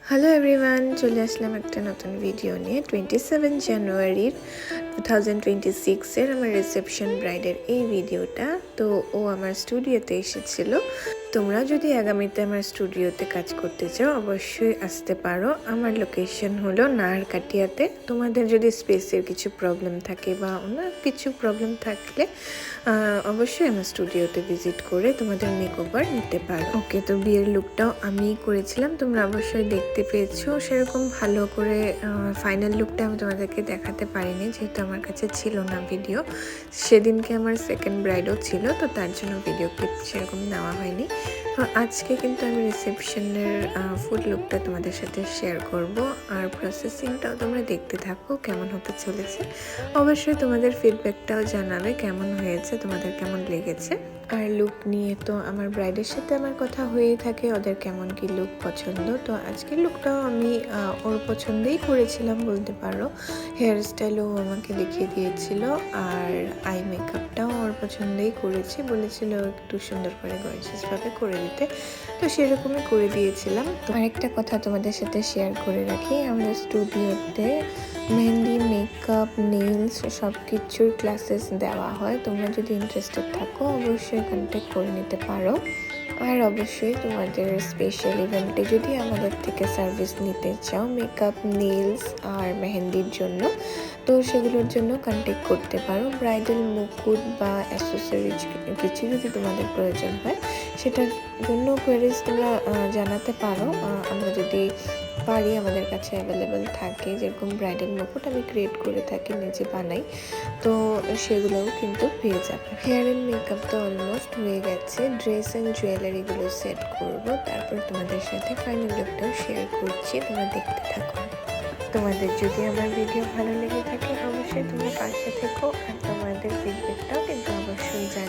Hello everyone, চলে আসলাম একটা নতুন ভিডিও নিয়ে। 27 জানুয়ারির 2026-এর আমার রিসেপশন ব্রাইডের এই ভিডিওটা। তো ও আমার স্টুডিওতে এসেছিল। তোমরা যদি আগামীতে আমার স্টুডিওতে কাজ করতে চাও অবশ্যই আসতে পারো। আমার লোকেশন হলো নাহারকাটিয়াতে। তোমাদের যদি স্পেসের কিছু প্রবলেম থাকে বা অন্য কিছু প্রবলেম থাকলে অবশ্যই আমার স্টুডিওতে ভিজিট করে তোমাদের মেকওভার নিতে পারো। ওকে, তো বিয়ের লুকটাও আমি করেছিলাম, তোমরা অবশ্যই দেখতে পেয়েছো। সেরকম ভালো করে ফাইনাল লুকটা আমি তোমাদেরকে দেখাতে পারিনি, যেহেতু আমার কাছে ছিল না ভিডিও। সেদিনকে আমার সেকেন্ড ব্রাইডও ছিল, তো তার জন্য ভিডিও ক্লিপ সেরকম নেওয়া হয়নি। তো আজকে কিন্তু আমি রিসেপশনের ফুল লুকটা তোমাদের সাথে শেয়ার করব, আর প্রসেসিংটাও তোমরা দেখতে থাকো কেমন হতে চলেছে। অবশ্যই তোমাদের ফিডব্যাকটাও জানাবে কেমন হয়েছে, তোমাদের কেমন লেগেছে। আর লুক নিয়ে তো আমার ব্রাইডের সাথে আমার কথা হয়েই থাকে, ওদের কেমন কি লুক পছন্দ। তো আজকের লুকটাও আমি ওর পছন্দেই করেছিলাম বলতে পারো। হেয়ার স্টাইলও আমাকে দেখিয়ে দিয়েছিল, আর আই মেকআপটাও ওর পছন্দেই করেছি, বলেছিল একটু সুন্দর করে গর্জিয়াসভাবে করে দিতে, তো সেরকমই করে দিয়েছিলাম। তো আরেকটা কথা তোমাদের সাথে শেয়ার করে রাখি, আমাদের স্টুডিওতে মেহেন্দি, মেকআপ, নেলস সব কিছুর ক্লাসেস দেওয়া হয়। তোমরা যদি ইন্টারেস্টেড থাকো অবশ্যই কন্ট্যাক্ট করে নিতে পারো। আর অবশ্যই তোমাদের স্পেশাল ইভেন্টে যদি আমাদের থেকে সার্ভিস নিতে চাও মেকআপ, নেলস আর মেহেন্দির জন্য, তো সেগুলোর জন্য কন্ট্যাক্ট করতে পারো। ব্রাইডাল মুকুট বা অ্যাসেসরিজ কিছু যদি তোমাদের প্রয়োজন হয় সেটার জন্য কোয়ারিজ তোমরা জানাতে পারো। আমরা যদি পারি আমাদের কাছে অ্যাভেলেবেল থাকে, যেরকম ব্রাইডাল মুকুট আমি ক্রিয়েট করে থাকি, নিজে বানাই, তো সেগুলোও কিন্তু পেয়ে যাবে। হেয়ার অ্যান্ড মেকআপ তো অলমোস্ট হয়ে গেছে, ড্রেস অ্যান্ড জুয়েলারিগুলো সেট করব, তারপর তোমাদের সাথে ফাইনাল লুকটাও শেয়ার করছি, তোমরা দেখতে থাকো। তোমাদের যদি আমার ভিডিও ভালো লেগে থাকে অবশ্যই তোমরা পাশে থেকো, আর তোমাদের ফিডব্যাকটাও কিন্তু অবশ্যই জানাবে।